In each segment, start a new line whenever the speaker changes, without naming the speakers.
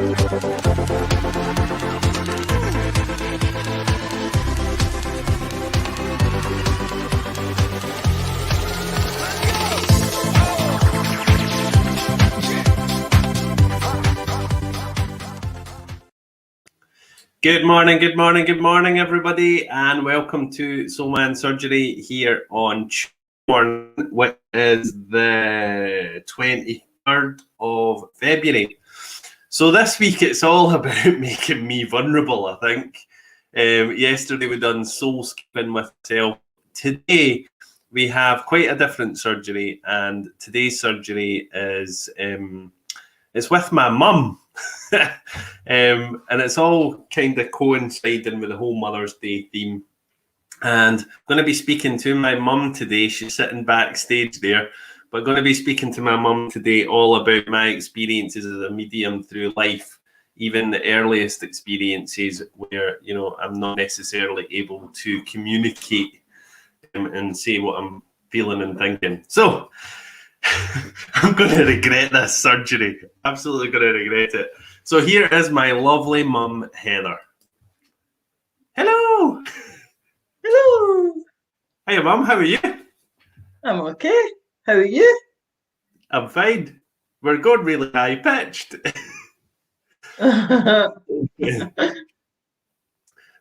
Good morning, good morning, good morning, everybody, and welcome to Soul Man Surgery here on Tuesday morning, which is the 23rd of February. So this week it's all about making me vulnerable, I think. Yesterday we done soul skipping with myself. Today we have quite a different surgery, and today's surgery is it's with my mum. And it's all kind of coinciding with the whole Mother's Day theme. And I'm going to be speaking to my mum today. She's sitting backstage there. But I'm going to be speaking to my mum today all about my experiences as a medium through life, even the earliest experiences where, you know, I'm not necessarily able to communicate and say what I'm feeling and thinking. So I'm going to regret this surgery. Absolutely going to regret it. So here is my lovely mum, Heather. Hello.
Hello.
Hi, mum. How are you?
I'm okay. How are you?
I'm fine. We're going really high pitched.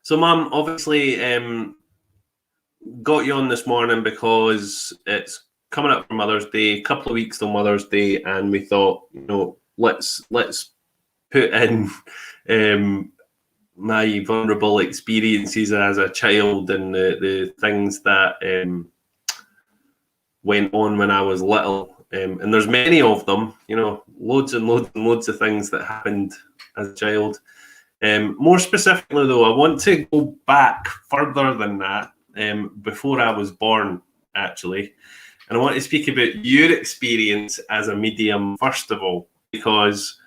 So, mum, obviously, got you on this morning because it's coming up for Mother's Day, a couple of weeks till Mother's Day, and we thought, you know, let's put in my vulnerable experiences as a child and the things that went on when I was little. And there's many of them, you know, loads and loads and loads of things that happened as a child. More specifically, though, I want to go back further than that, before I was born, actually. And I want to speak about your experience as a medium, first of all, because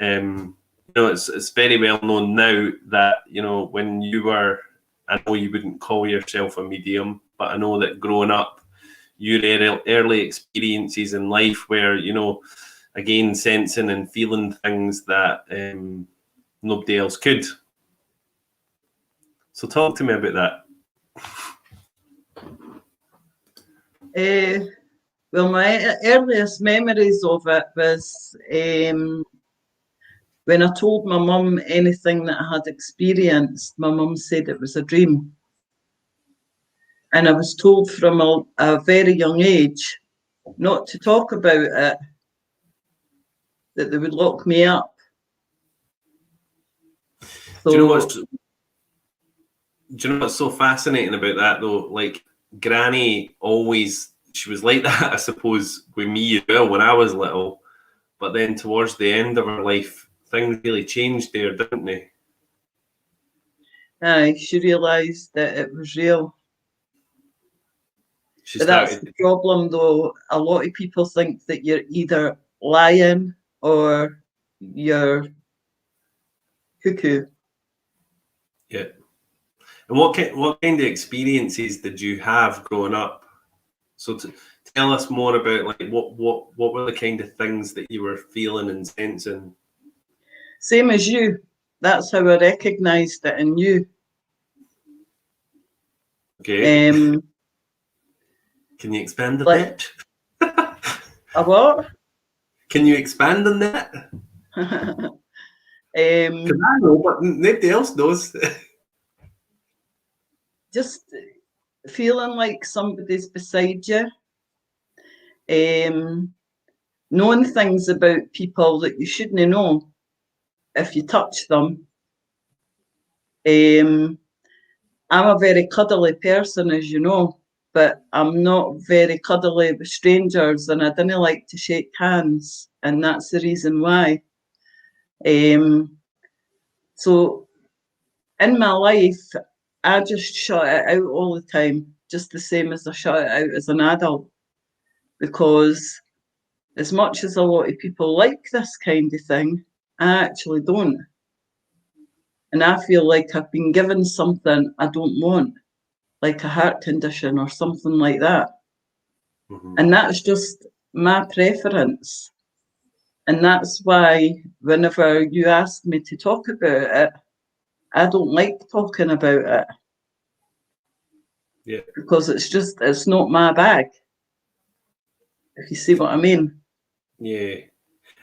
you know, it's very well known now that, you know, when you were, I know you wouldn't call yourself a medium, but I know that growing up, your early experiences in life where, you know, again, sensing and feeling things that nobody else could. So talk to me about
that. Well, my earliest memories of it was when I told my mum anything that I had experienced. My mum said it was a dream. And I was told from a very young age not to talk about it, that they would lock me up. So,
do you know what's so fascinating about that, though? Like, Granny always, she was like that, I suppose, with me as well when I was little. But then towards the end of her life, things really changed there, didn't they?
she realised that it was real. But that's the problem, though. A lot of people think that you're either lying or you're cuckoo.
Yeah. And what kind of experiences did you have growing up? So tell us more about, like, what were the kind of things that you were feeling and sensing?
Same as you. That's how I recognised it in you.
Okay. Can you expand on that?
A what?
Can you expand on that? Because I know, but nobody else knows.
Just feeling like somebody's beside you. Knowing things about people that you shouldn't know if you touch them. I'm a very cuddly person, as you know, but I'm not very cuddly with strangers, and I didn't like to shake hands, and that's the reason why. So in my life, I just shut it out all the time, just the same as I shut it out as an adult, because as much as a lot of people like this kind of thing, I actually don't. And I feel like I've been given something I don't want, like a heart condition or something like that. Mm-hmm. And that's just my preference. And that's why whenever you ask me to talk about it, I don't like talking about it.
Yeah.
Because it's not my bag. If you see what I mean.
Yeah.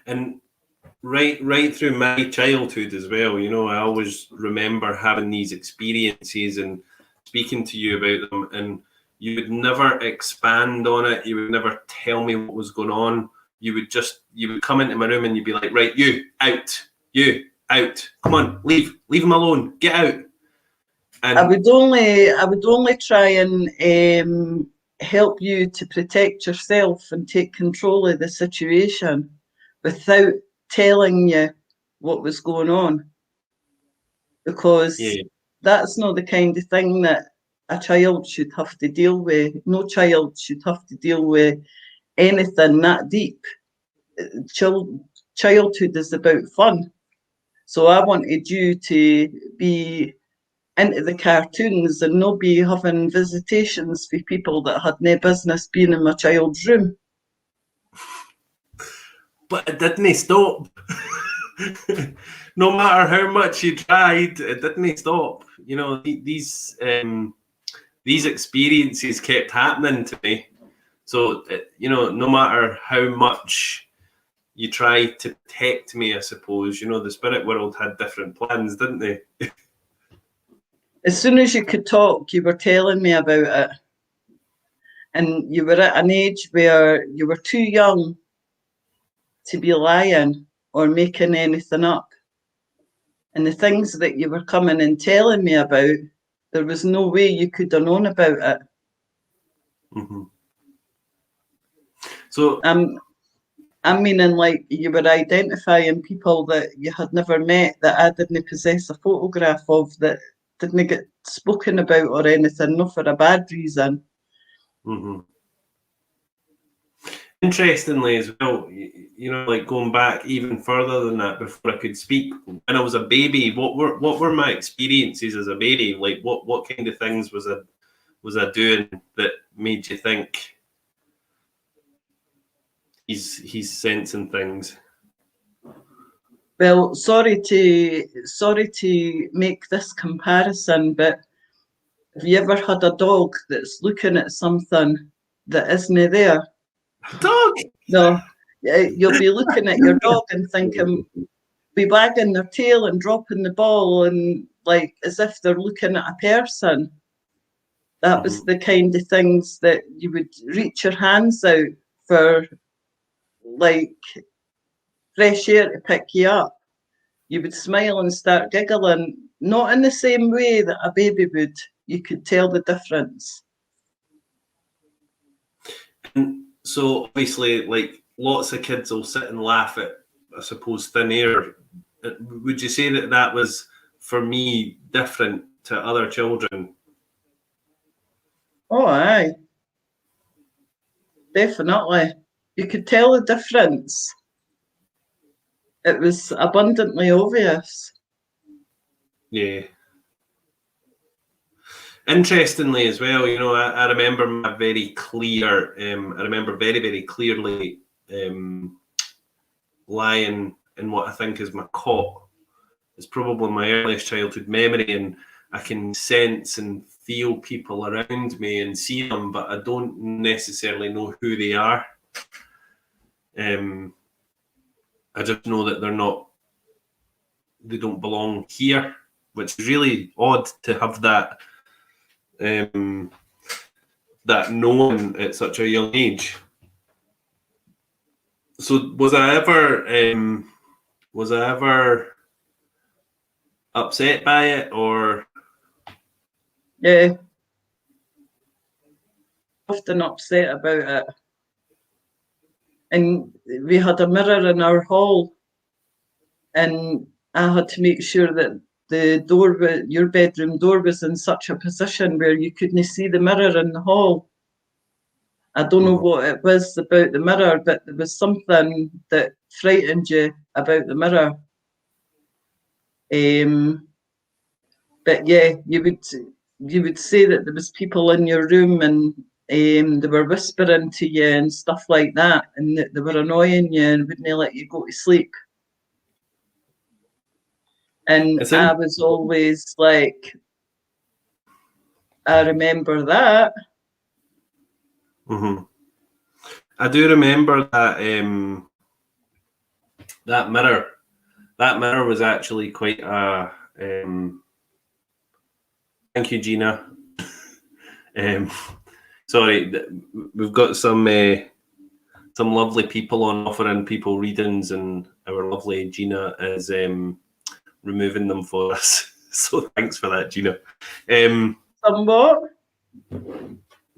And right through my childhood as well, you know, I always remember having these experiences and speaking to you about them, and you would never expand on it. You would never tell me what was going on. You would come into my room and you'd be like, right, you out, come on, leave him alone, get out. And
I would only try and help you to protect yourself and take control of the situation without telling you what was going on, because
yeah,
that's not the kind of thing that a child should have to deal with. No child should have to deal with anything that deep. Childhood is about fun. So I wanted you to be into the cartoons and not be having visitations with people that had no business being in my child's room.
but it didn't stop. No matter how much you tried, it didn't stop. You know, these experiences kept happening to me. So, you know, no matter how much you tried to protect me, I suppose, you know, the spirit world had different plans, didn't they?
As soon as you could talk, you were telling me about it. And you were at an age where you were too young to be lying or making anything up. And the things that you were coming and telling me about, there was no way you could have known about it.
Mm-hmm. So
I'm meaning like you were identifying people that you had never met that I didn't possess a photograph of, that didn't get spoken about or anything, not for a bad reason.
mm-hmm. Interestingly as well, you know, like going back even further than that, before I could speak, when I was a baby, what were my experiences as a baby? Like what kind of things was I doing that made you think he's sensing things?
Well, sorry to make this comparison, but have you ever had a dog that's looking at something that isn't there?
Dog.
No, you'll be looking at your dog and thinking, be wagging their tail and dropping the ball and like as if they're looking at a person. That was the kind of things that you would reach your hands out for, like fresh air to pick you up. You would smile and start giggling, not in the same way that a baby would. You could tell the difference.
And so obviously, like lots of kids will sit and laugh at, I suppose, thin air. Would you say that was, for me, different to other children?
Oh, aye. Definitely. You could tell the difference. It was abundantly obvious.
Yeah. Interestingly as well, you know, I remember my very clear, I remember very, very clearly lying in what I think is my cot. It's probably my earliest childhood memory, and I can sense and feel people around me and see them, but I don't necessarily know who they are. I just know that they don't belong here, which is really odd to have that that known at such a young age. So was I ever upset by it, or?
Yeah. Often upset about it. And we had a mirror in our hall, and I had to make sure that the door, your bedroom door, was in such a position where you couldn't see the mirror in the hall. I don't know what it was about the mirror, but there was something that frightened you about the mirror. But yeah, you would say that there was people in your room, and they were whispering to you and stuff like that, and they were annoying you and wouldn't let you go to sleep. And I was always like, I remember that.
Mm-hmm. I do remember that that mirror. That mirror was actually quite a. Thank you, Gina. Sorry, we've got some lovely people on offering people readings, and our lovely Gina is removing them for us. So thanks for that, Gina.
Somewhat.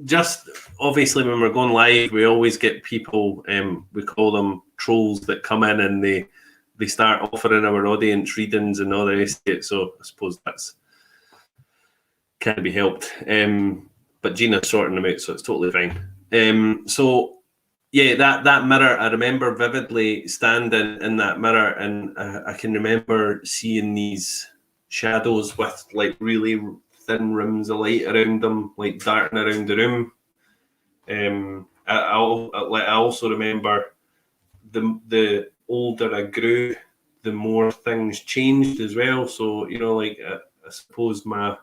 Just obviously when we're going live, we always get people, we call them trolls, that come in and they start offering our audience readings and all the rest of it. So I suppose that's can be helped. But Gina's sorting them out, so it's totally fine. So yeah, that mirror, I remember vividly standing in that mirror, and I can remember seeing these shadows with like really thin rims of light around them, like darting around the room. I also remember the older I grew, the more things changed as well. So, you know, like I suppose my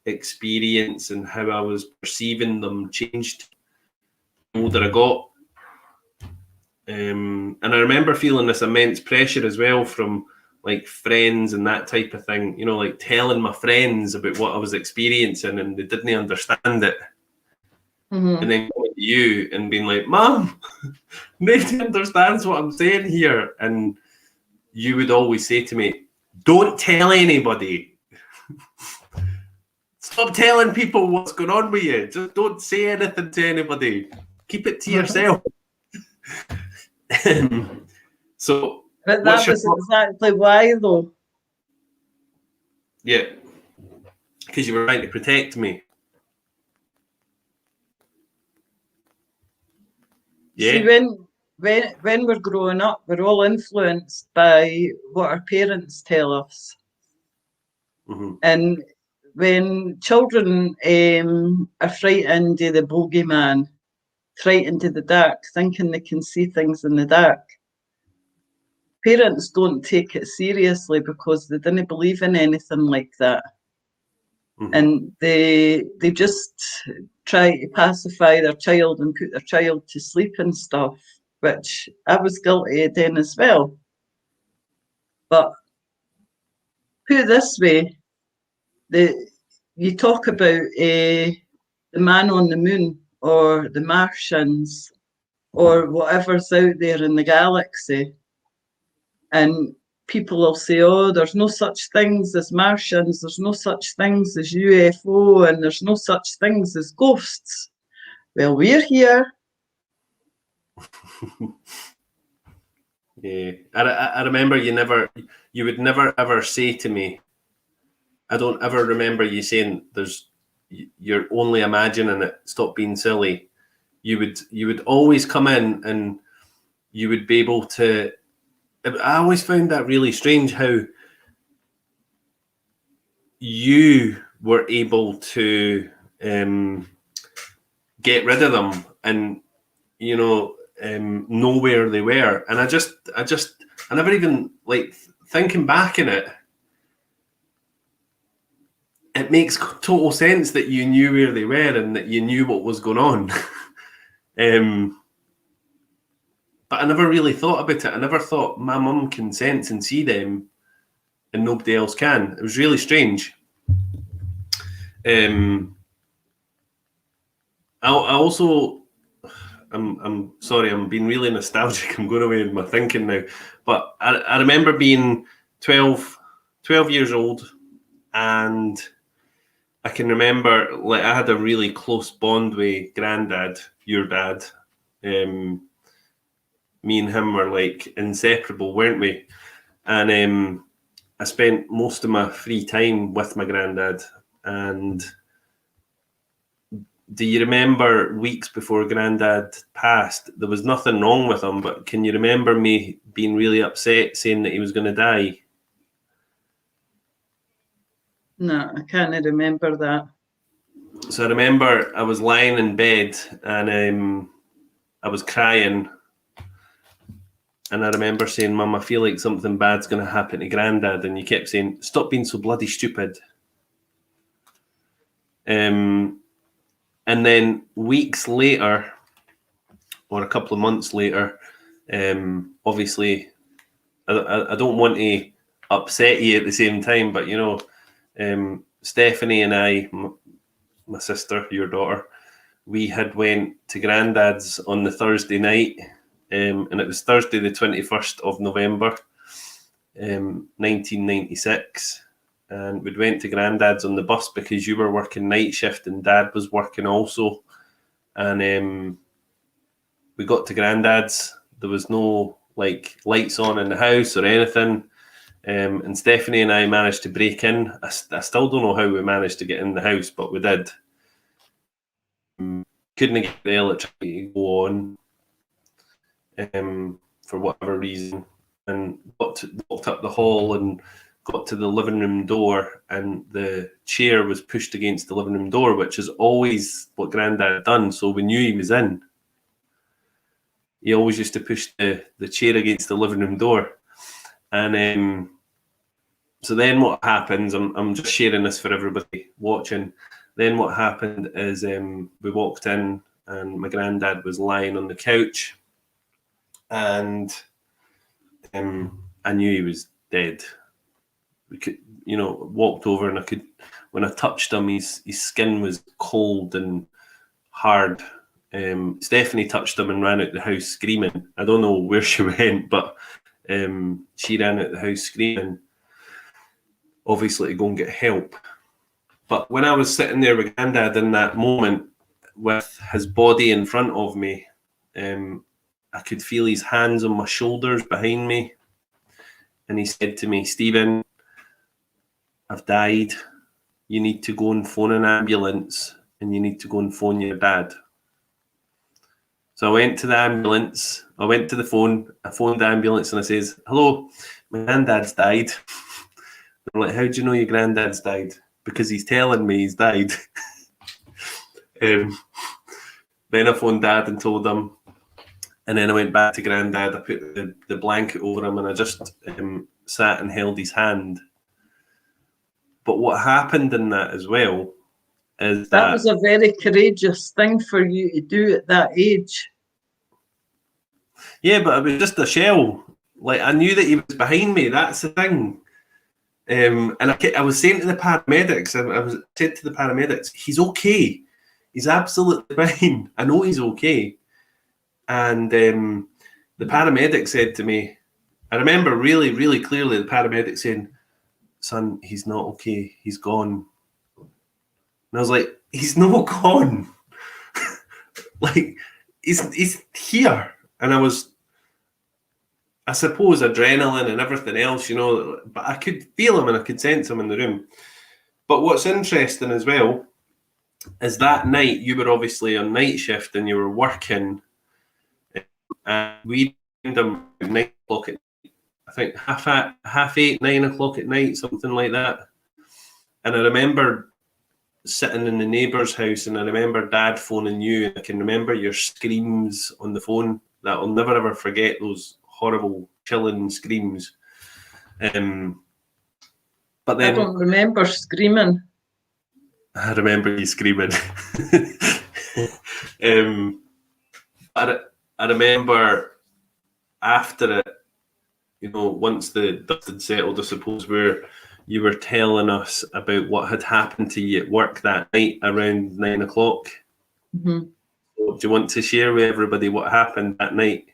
experience and how I was perceiving them changed the older I got. And I remember feeling this immense pressure as well from like friends and that type of thing, you know, like telling my friends about what I was experiencing and they didn't understand it.
Mm-hmm.
And then going to you and being like, Mom, nobody understands what I'm saying here. And you would always say to me, don't tell anybody. Stop telling people what's going on with you. Just don't say anything to anybody. Keep it to yourself. So,
but that was exactly why, though.
Yeah, because you were trying to protect me. Yeah.
See, when we're growing up, we're all influenced by what our parents tell us.
Mm-hmm.
And when children are frightened of the bogeyman, frightened of the dark, thinking they can see things in the dark, parents don't take it seriously because they didn't believe in anything like that. Mm-hmm. And they just try to pacify their child and put their child to sleep and stuff, which I was guilty of then as well. But put it this way, you talk about the man on the moon or the Martians or whatever's out there in the galaxy, and people will say, oh, there's no such things as Martians, there's no such things as UFO, and there's no such things as ghosts. Well, we're here.
Yeah, I remember you would never ever say to me, I don't ever remember you saying you're only imagining it, stop being silly. You would always come in and you would be able to, I always found that really strange how you were able to get rid of them and, you know, know where they were. And I never even, like, thinking back in it, it makes total sense that you knew where they were and that you knew what was going on. But I never really thought about it. I never thought my mum can sense and see them and nobody else can. It was really strange. I also, I'm sorry, I'm being really nostalgic. I'm going away in my thinking now. But I remember being 12 years old, and I can remember, like, I had a really close bond with Grandad, your dad. Me and him were like inseparable, weren't we? And I spent most of my free time with my granddad. And do you remember weeks before Grandad passed, there was nothing wrong with him, but can you remember me being really upset saying that he was going to die?
No, I can't remember that.
So I remember I was lying in bed and I was crying. And I remember saying, Mum, I feel like something bad's going to happen to Grandad. And you kept saying, stop being so bloody stupid. And then weeks later, or a couple of months later, obviously, I don't want to upset you at the same time, but, you know, Stephanie and I, my sister, your daughter, we had went to Grandad's on the Thursday night, and it was Thursday the 21st of November, 1996, and we'd went to Grandad's on the bus because you were working night shift and Dad was working also, and we got to Grandad's. There was no like lights on in the house or anything, and Stephanie and I managed to break in. I still don't know how we managed to get in the house, but we did. Couldn't get the electricity to go on for whatever reason, and walked up the hall and got to the living room door, and the chair was pushed against the living room door, which is always what Grandad had done, so we knew he was in. He always used to push the chair against the living room door. And so then what happens, I'm just sharing this for everybody watching. Then what happened is we walked in and my Grandad was lying on the couch, and I knew he was dead. We could, you know, walked over and I could, when I touched him, his skin was cold and hard. Stephanie touched him and ran out the house screaming. I don't know where she went, but she ran out the house screaming, obviously to go and get help. But when I was sitting there with Grandad in that moment with his body in front of me, I could feel his hands on my shoulders behind me. And he said to me, Stephen, I've died. You need to go and phone an ambulance and you need to go and phone your dad. So I went to the ambulance. I went to the phone. I phoned the ambulance and I says, hello, my granddad's died. They're like, how do you know your granddad's died? Because he's telling me he's died. Then I phoned Dad and told him. And then I went back to Grandad. I put the blanket over him and I just sat and held his hand. But what happened in that as well is
that was a very courageous thing for you to do at that age.
Yeah, but it was just a shell. Like, I knew that he was behind me. That's the thing. And I was saying to the paramedics, I said to the paramedics, he's okay. He's absolutely fine. I know he's okay. And the paramedic said to me, I remember really, really clearly the paramedic saying, son, he's not okay. He's gone. And I was like, he's not gone. Like, he's here. And I suppose adrenaline and everything else, you know, but I could feel him and I could sense him in the room. But what's interesting as well is that night you were obviously on night shift and you were working, and we found him at 9 o'clock at night. I think half 8, 9 o'clock at night, something like that. And I remember sitting in the neighbour's house and I remember Dad phoning you, and I can remember your screams on the phone. That I'll never ever forget, those horrible chilling screams. But then
I don't remember screaming.
I remember you screaming. I remember after it, you know, once the dust had settled, I suppose, where you were telling us about what had happened to you at work that night around 9 o'clock.
Mm-hmm.
So do you want to share with everybody what happened that night?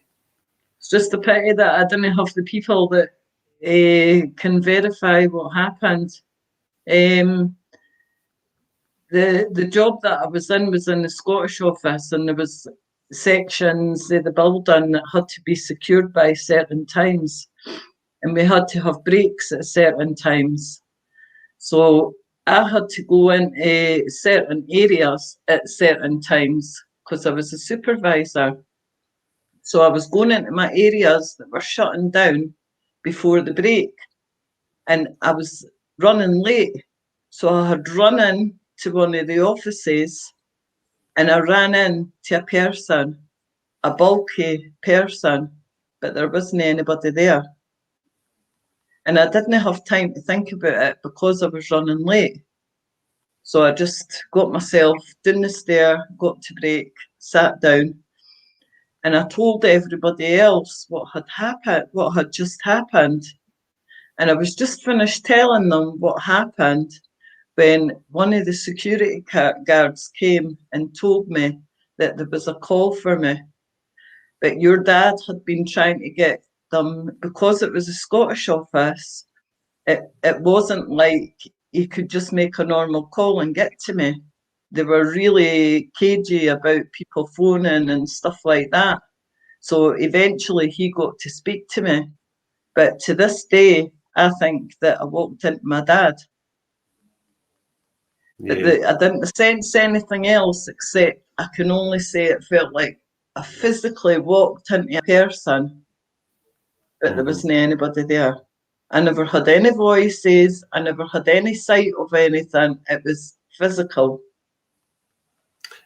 It's just a pity that I didn't have the people that can verify what happened. The job that I was in the Scottish office, and there was sections of the building that had to be secured by certain times, and we had to have breaks at certain times. So I had to go into certain areas at certain times because I was a supervisor. So I was going into my areas that were shutting down before the break, and I was running late. So I had run in to one of the offices and I ran into a person, a bulky person, but there wasn't anybody there. And I didn't have time to think about it because I was running late. So I just got myself down the stair, got to break, sat down, and I told everybody else what had happened, what had just happened. And I was just finished telling them what happened when one of the security guards came and told me that there was a call for me. But your dad had been trying to get them, because it was a Scottish office, it wasn't like you could just make a normal call and get to me. They were really cagey about people phoning and stuff like that. So eventually he got to speak to me. But to this day, I think that I walked into my dad.
Yeah.
But I didn't sense anything else except I can only say it felt like I physically walked into a person, but there wasn't anybody there. I never had any voices. I never had any sight of anything. It was physical.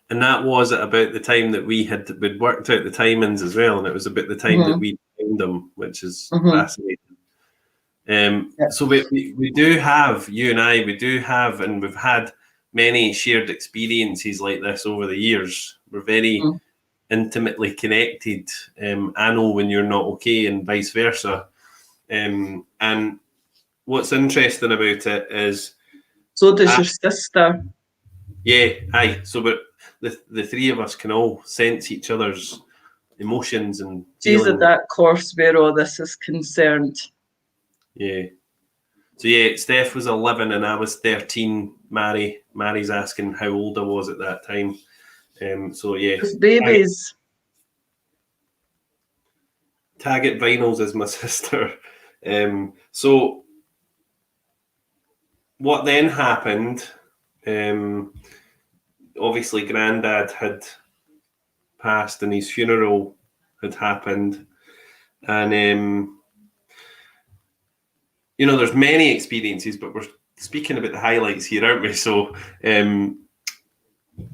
And that was at about the time that we'd worked out the timings as well, and it was about the time that we found them, which is fascinating. So we do have, you and I, and we've had many shared experiences like this over the years. We're very intimately connected. I know when you're not okay and vice versa. And what's interesting about it is...
So does your sister.
Yeah, aye. So the three of us can all sense each other's emotions and
She's
feelings.
at that course where all this is concerned.
Yeah. So yeah, Steph was 11 and I was 13. Mary's asking how old I was at that time. So yeah.
Babies.
Taggart Vinyls is my sister. So what then happened? Obviously, Grandad had passed and his funeral had happened, and there's many experiences, but we're speaking about the highlights here, aren't we? So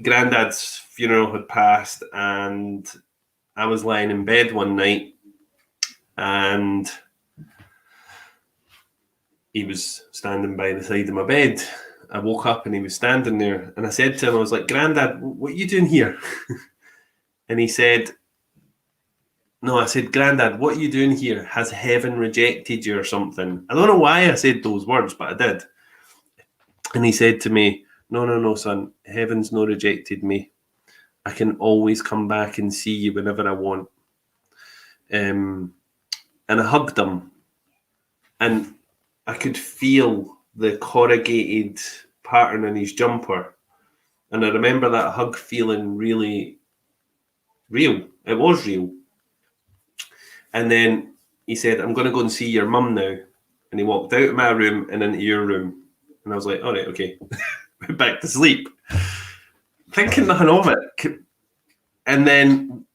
Grandad's funeral had passed and I was lying in bed one night and he was standing by the side of my bed. I woke up and he was standing there and I said to him, I was like, Grandad, what are you doing here? And he said, no, I said, Grandad, what are you doing here? Has heaven rejected you or something? I don't know why I said those words, but I did. And he said to me, no, son, heaven's not rejected me. I can always come back and see you whenever I want. And I hugged him and I could feel the corrugated pattern in his jumper. And I remember that hug feeling really real. It was real. And then he said, I'm going to go and see your mum now. And he walked out of my room and into your room. And I was like, all right, okay. Went back to sleep. Thinking nothing of it. And then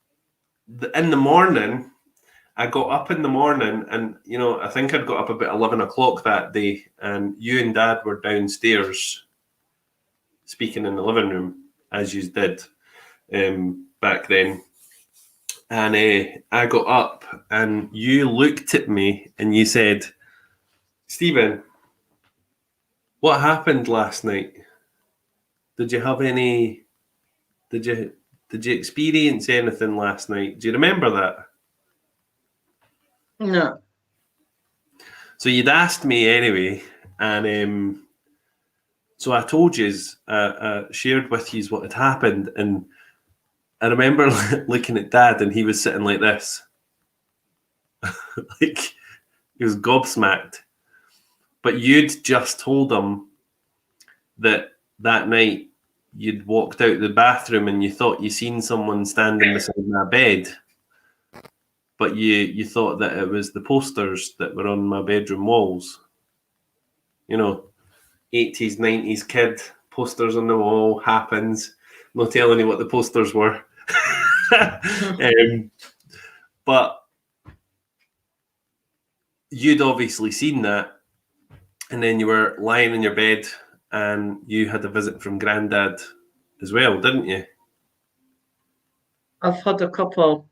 in the morning, I got up in the morning and, I think I'd got up about 11 o'clock that day. And you and Dad were downstairs speaking in the living room, as you did back then. And I got up and you looked at me and you said, Stephen, what happened last night? Did you experience anything last night? Do you remember that?
No.
So you'd asked me anyway, and so I told you, shared with you what had happened, and I remember looking at Dad, and he was sitting like this, like he was gobsmacked. But you'd just told him that night you'd walked out the bathroom and you thought you seen someone standing beside my bed, but you thought that it was the posters that were on my bedroom walls. 80s, 90s kid, posters on the wall, happens. I'm not telling you what the posters were. But you'd obviously seen that, and then you were lying in your bed and you had a visit from Grandad as well, didn't you?
I've had a couple.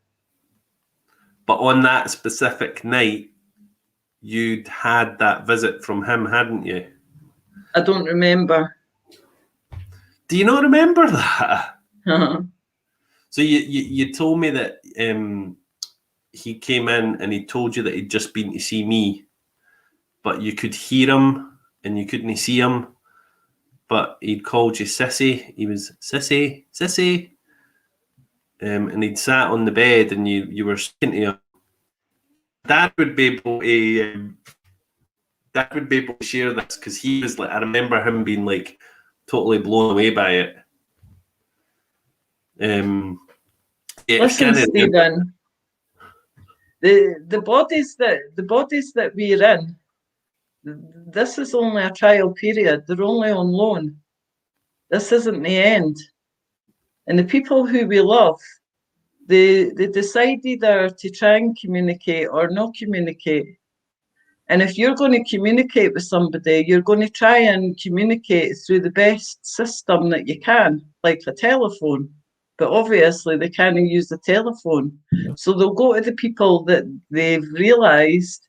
But on that specific night, you'd had that visit from him, hadn't you?
I don't remember.
Do you not remember that? So you told me that he came in and he told you that he'd just been to see me, but you could hear him and you couldn't see him, but he'd called you Sissy. He was Sissy, Sissy. And he'd sat on the bed and you were speaking to him. Dad would be able to share this, because he was like, I remember him being like totally blown away by it.
Listen, Stephen, the bodies that we're in, this is only a trial period. They're only on loan. This isn't the end. And the people who we love, they decide either to try and communicate or not communicate. And if you're going to communicate with somebody, you're going to try and communicate through the best system that you can, like a telephone. But obviously they can't use the telephone. So they'll go to the people that they've realised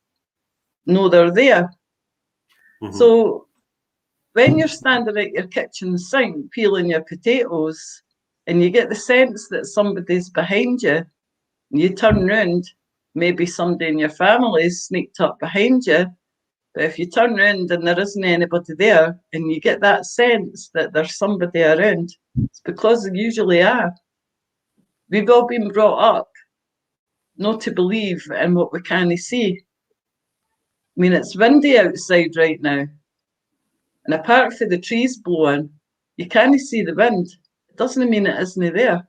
know they're there. Mm-hmm. So when you're standing at your kitchen sink peeling your potatoes and you get the sense that somebody's behind you, and you turn round, maybe somebody in your family is sneaked up behind you, but if you turn round and there isn't anybody there and you get that sense that there's somebody around, it's because there usually are. We've all been brought up not to believe in what we can't see. I mean, it's windy outside right now, and apart from the trees blowing, you can't see the wind. It doesn't mean it isn't there.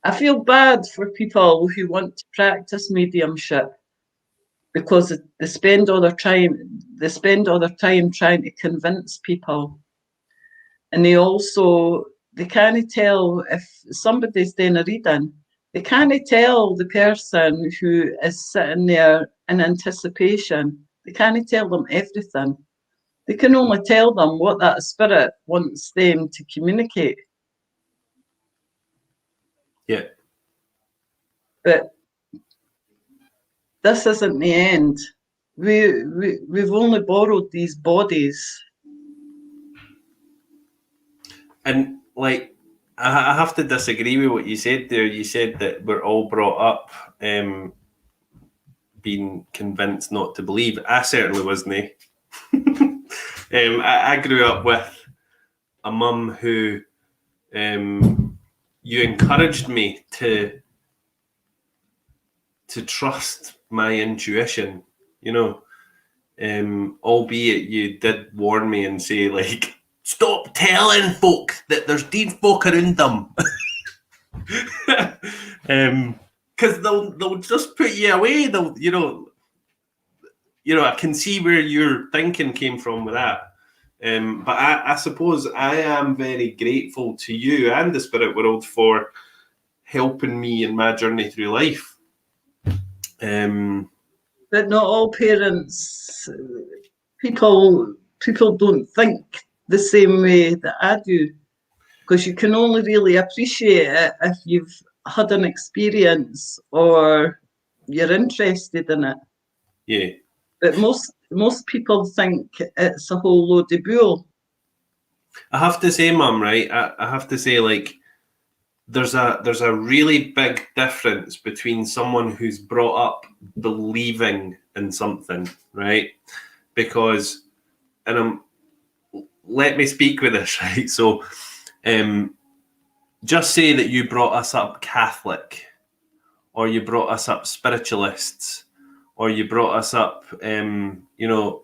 I feel bad for people who want to practice mediumship because they spend all their time trying to convince people. And they can't tell if somebody's doing a reading. They can't tell the person who is sitting there in anticipation. They can't tell them everything. They can only tell them what that spirit wants them to communicate.
Yeah.
But this isn't the end. We've only borrowed these bodies.
And like, I have to disagree with what you said there. You said that we're all brought up being convinced not to believe. I certainly wasn't. I grew up with a mum who you encouraged me to trust my intuition, you know, albeit you did warn me and say, like, stop telling folk that there's dead folk around them. Because they'll just put you away. They'll, you know, I can see where your thinking came from with that. But I suppose I am very grateful to you and the spirit world for helping me in my journey through life.
But not all parents, people don't think the same way that I do, because you can only really appreciate it if you've had an experience or you're interested in it.
Yeah.
But most people think it's a whole load of bull.
I have to say, Mum, right? I have to say, like, there's a really big difference between someone who's brought up believing in something, right? Because, and let me speak with this, right? So, just say that you brought us up Catholic, or you brought us up spiritualists, or you brought us up, you know,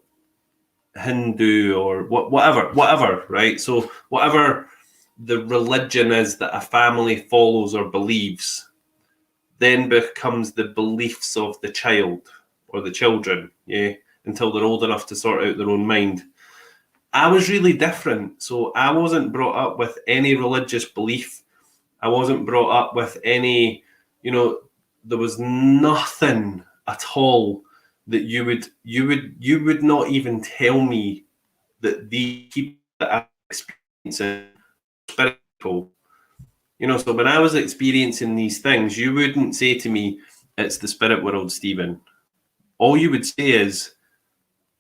Hindu, or whatever, right? So whatever the religion is that a family follows or believes, then becomes the beliefs of the child or the children, yeah, until they're old enough to sort out their own mind. I was really different. So I wasn't brought up with any religious belief. I wasn't brought up with any, you know, there was nothing at all that you would not even tell me that the people that I'm experiencing spirit people. So when I was experiencing these things, you wouldn't say to me, it's the spirit world, Stephen. All you would say is,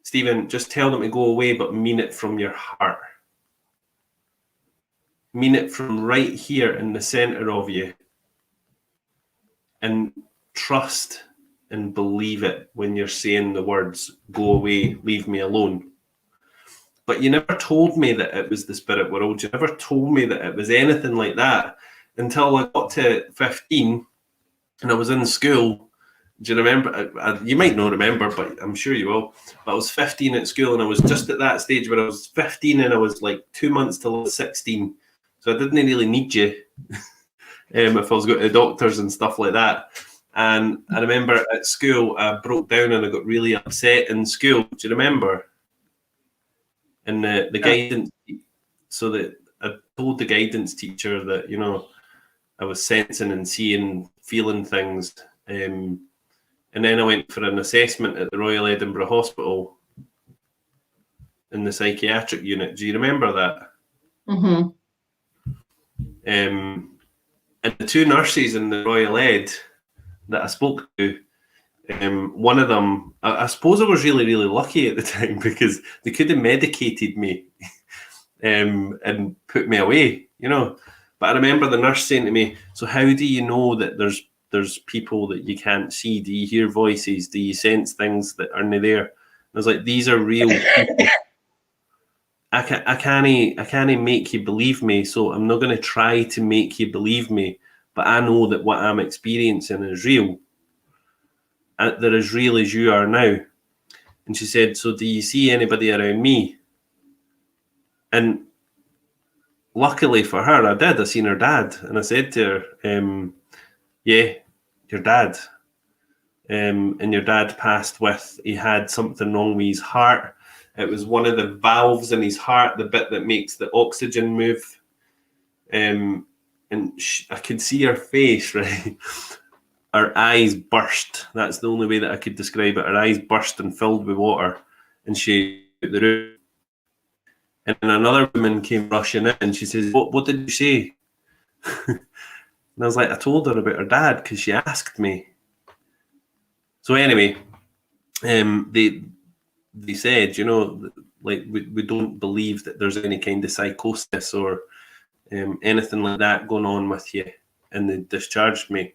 Stephen, just tell them to go away, but mean it from your heart. Mean it from right here in the center of you. And trust and believe it when you're saying the words, go away, leave me alone. But you never told me that it was the spirit world. You never told me that it was anything like that until I got to 15 and I was in school. Do you remember? You might not remember, but I'm sure you will. But I was 15 at school, and I was just at that stage where I was 15 and I was like 2 months till I was 16. So I didn't really need you if I was going to the doctors and stuff like that. And I remember at school, I broke down and I got really upset in school. Do you remember? And the guidance, so that I told the guidance teacher that, I was sensing and seeing, feeling things. And then I went for an assessment at the Royal Edinburgh Hospital in the psychiatric unit. Do you remember that?
Mm-hmm.
And the two nurses in the Royal Ed that I spoke to, one of them, I suppose I was really, really lucky at the time because they could have medicated me and put me away, But I remember the nurse saying to me, so how do you know that there's people that you can't see? Do you hear voices? Do you sense things that aren't there? And I was like, these are real people. I can't make you believe me, so I'm not going to try to make you believe me. But I know that what I'm experiencing is real. And they're as real as you are now. And she said, so do you see anybody around me? And luckily for her, I did. I seen her dad. And I said to her, yeah, your dad. And your dad passed he had something wrong with his heart. It was one of the valves in his heart, the bit that makes the oxygen move. And I could see her face, right? Her eyes burst. That's the only way that I could describe it. Her eyes burst and filled with water. And she out the room. And then another woman came rushing in and she says, what did you say? And I was like, I told her about her dad because she asked me. So anyway, they said, like we don't believe that there's any kind of psychosis or anything like that going on with you. And they discharged me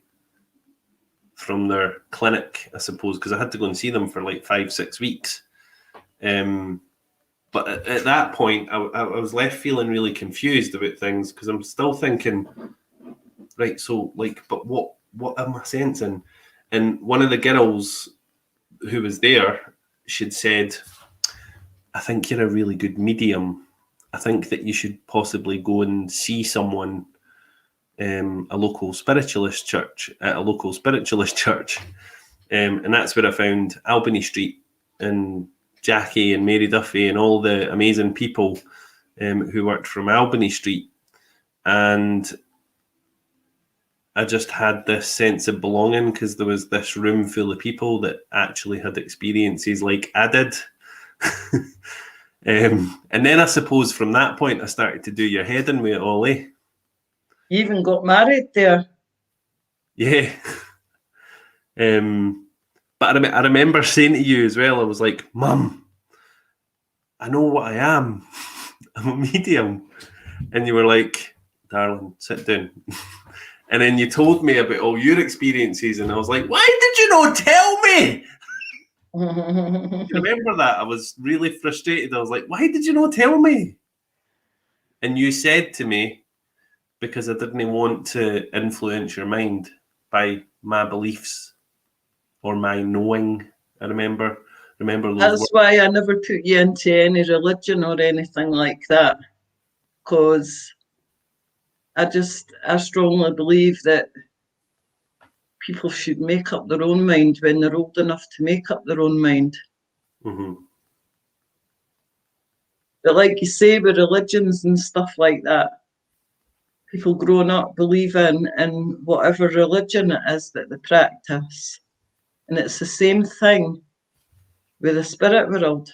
from their clinic, I suppose, because I had to go and see them for like 5-6 weeks. But at that point, I was left feeling really confused about things because I'm still thinking, right, so like, but what am I sensing? And one of the girls who was there, she'd said, I think you're a really good medium. I think that you should possibly go and see someone, a local spiritualist church, at a local spiritualist church. And that's where I found Albany Street and Jackie and Mary Duffy and all the amazing people who worked from Albany Street. And I just had this sense of belonging because there was this room full of people that actually had experiences like I did. And then I suppose from that point, I started to do your head in with it, Ollie.
You even got married there.
Yeah. But I remember saying to you as well, I was like, Mum, I know what I am. I'm a medium. And you were like, darling, sit down. And then you told me about all your experiences, and I was like, why did you not tell me? You remember that? I was really frustrated. I was like, why did you not tell me? And you said to me, because I didn't want to influence your mind by my beliefs or my knowing. I remember those
That's
words.
why I never put you into any religion or anything like that, because I strongly believe that people should make up their own mind when they're old enough to make up their own mind.
Mm-hmm.
But like you say, with religions and stuff like that, people growing up believe in whatever religion it is that they practice. And it's the same thing with the spirit world.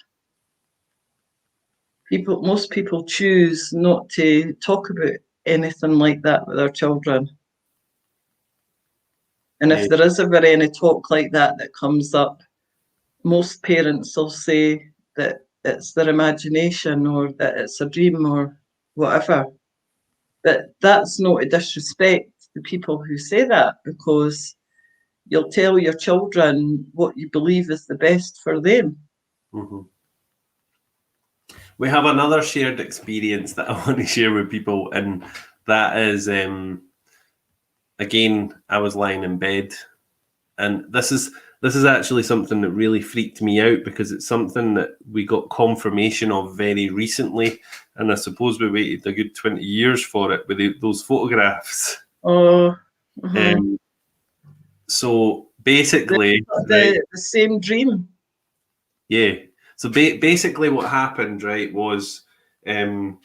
Most people choose not to talk about anything like that with their children. And if there is ever any talk like that comes up, most parents will say that it's their imagination or that it's a dream or whatever. But that's not a disrespect to people who say that, because you'll tell your children what you believe is the best for them.
Mm-hmm. We have another shared experience that I want to share with people, and that is, again, I was lying in bed, and this is actually something that really freaked me out, because it's something that we got confirmation of very recently, and I suppose we waited a good 20 years for it with those photographs.
Oh,
so basically,
the same dream.
Yeah. So basically, what happened, right, was I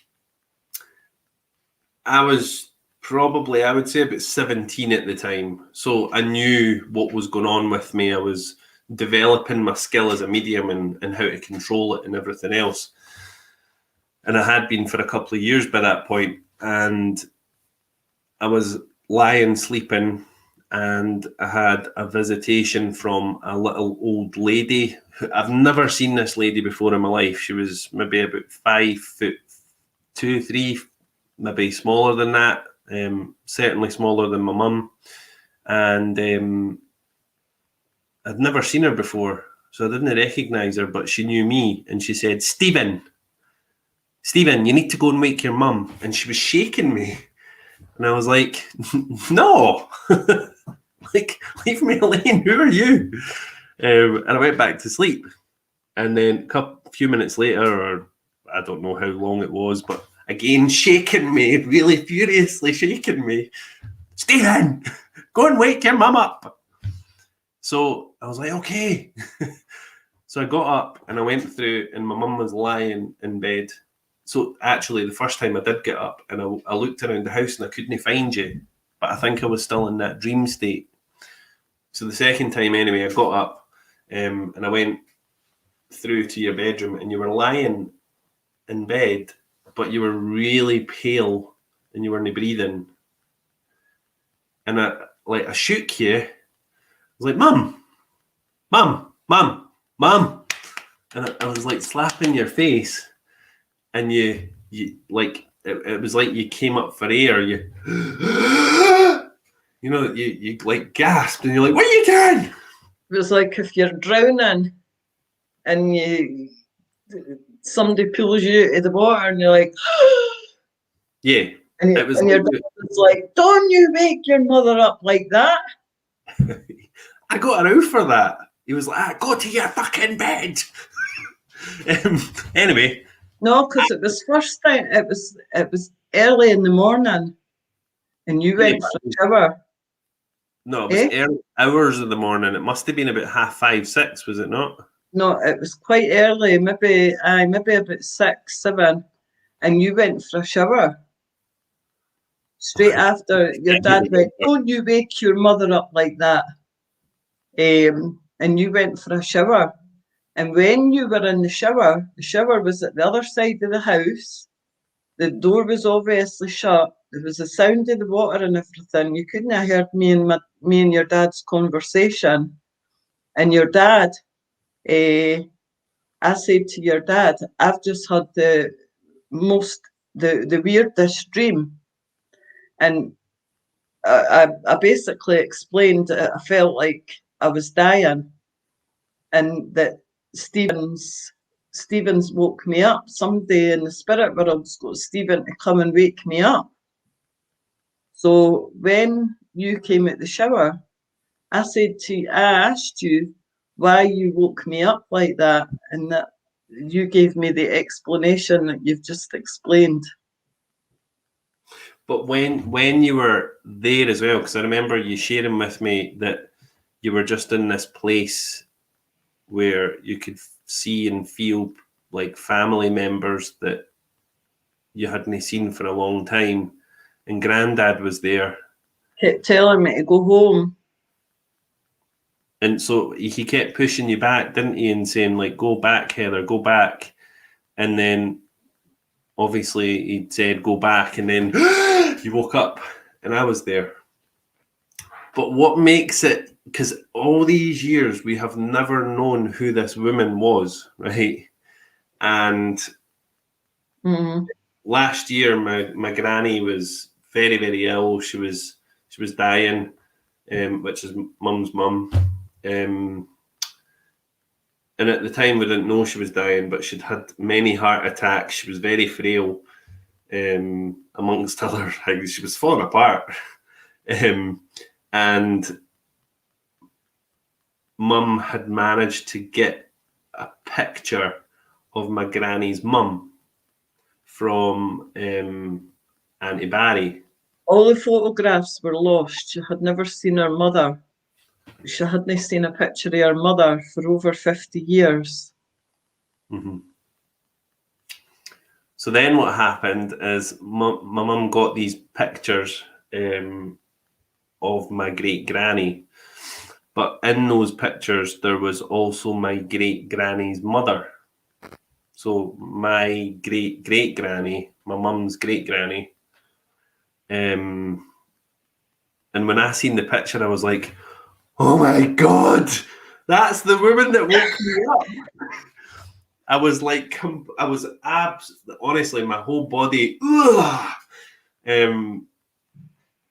was probably, I would say, about 17 at the time. So I knew what was going on with me. I was developing my skill as a medium and how to control it and everything else. And I had been for a couple of years by that point. And I was lying, sleeping, and I had a visitation from a little old lady. I've never seen this lady before in my life. She was maybe about 5'2", 3", maybe smaller than that. Certainly smaller than my mum. And I'd never seen her before, so I didn't recognise her, but she knew me, and she said, Stephen, you need to go and wake your mum. And she was shaking me. And I was like, no, like, leave me alone. Who are you? And I went back to sleep. And then a few minutes later, or I don't know how long it was, but again, shaking me, really furiously shaking me. Stephen, go and wake your mum up. So I was like, okay. So I got up and I went through, and my mum was lying in bed. So actually, the first time I did get up, and I looked around the house and I couldn't find you, but I think I was still in that dream state. So the second time, anyway, I got up and I went through to your bedroom, and you were lying in bed, but you were really pale and you weren't breathing. And I shook you. I was like, Mum. And I was like slapping your face, and you like, it was like you came up for air. You know, you like gasped, and you're like, what are you doing?
It was like if you're drowning and somebody pulls you out of the water and you're like,
yeah.
And your dad was like, don't you wake your mother up like that.
I got her out for that. He was like, go to your fucking bed. Anyway.
No, because it was first time, it was early in the morning and you went for a shower.
No, it was early hours of the morning. It must have been about 5:30, 6, was it not?
No, it was quite early, maybe about 6, 7, and you went for a shower. Straight after your dad went, don't you wake your mother up like that. And you went for a shower. And when you were in the shower was at the other side of the house. The door was obviously shut. There was the sound of the water and everything. You couldn't have heard me and your dad's conversation. And your dad, I said to your dad, I've just had the weirdest dream. And I basically explained that I felt like I was dying, and that Stevens woke me up. Somebody in the spirit world's got Stephen to come and wake me up. So when you came at the shower, I asked you why you woke me up like that, and that you gave me the explanation that you've just explained.
But when you were there as well, because I remember you sharing with me that you were just in this place where you could see and feel like family members that you hadn't seen for a long time, and Grandad was there.
Kept telling me to go home.
And so he kept pushing you back, didn't he? And saying, like, go back, Heather, go back. And then obviously he said, go back. And then you woke up and I was there. But what makes it, because all these years we have never known who this woman was, right? And last year my granny was very, very ill. She was dying, which is Mum's mum. And at the time we didn't know she was dying, but she'd had many heart attacks. She was very frail, amongst other things. She was falling apart. And Mum had managed to get a picture of my granny's mum from Auntie Barry.
All the photographs were lost. She had never seen her mother. She hadn't seen a picture of her mother for over 50 years.
Mm-hmm. So then what happened is my mum got these pictures of my great granny. But in those pictures, there was also my great granny's mother. So my great granny, my mum's great granny. And when I seen the picture, I was like, oh my God, that's the woman that woke me up. I was like, honestly, my whole body,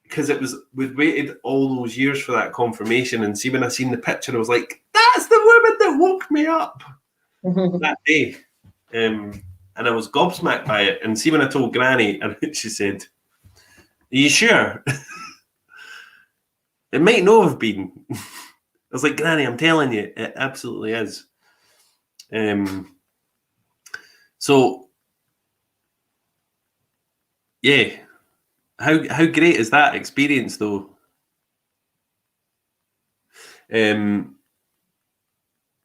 because we'd waited all those years for that confirmation. And see, when I seen the picture, I was like, that's the woman that woke me up that day. And I was gobsmacked by it. And see, when I told Granny, and she said, are you sure? It might not have been. I was like, Granny, I'm telling you, it absolutely is. So, yeah. How great is that experience, though?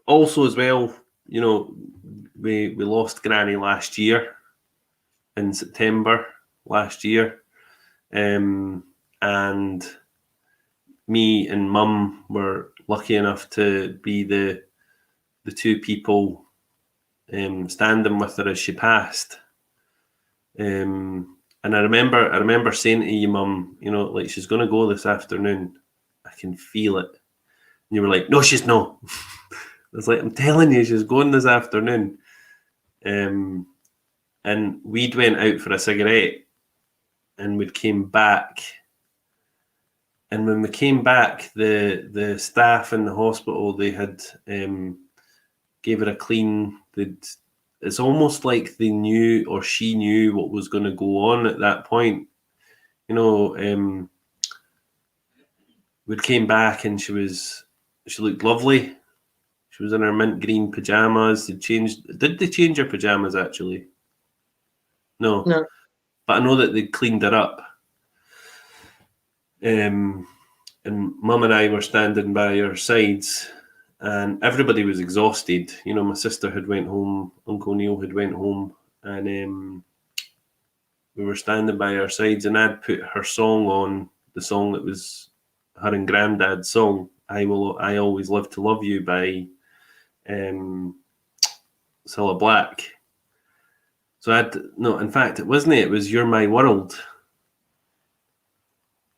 Also, as well, you know, we lost Granny last year in September last year, and me and Mum were lucky enough to be the two people standing with her as she passed. And I remember saying to you, Mum, you know, like, she's going to go this afternoon. I can feel it. And you were like, no, she's not. I was like, I'm telling you, she's going this afternoon. And we'd went out for a cigarette and we came back. And when we came back, the staff in the hospital, they had gave her a clean. It's almost like they knew, or she knew, what was going to go on at that point. You know, we came back and she looked lovely. She was in her mint green pajamas. Did they change her pajamas actually? No. But I know that they cleaned her up. And Mum and I were standing by her sides, and everybody was exhausted. You know, my sister had went home, Uncle Neil had went home, and we were standing by her sides, and I'd put her song on, the song that was her and Grandad's song, I Always Live to Love You by Cilla Black. So in fact, it wasn't it. It was You're My World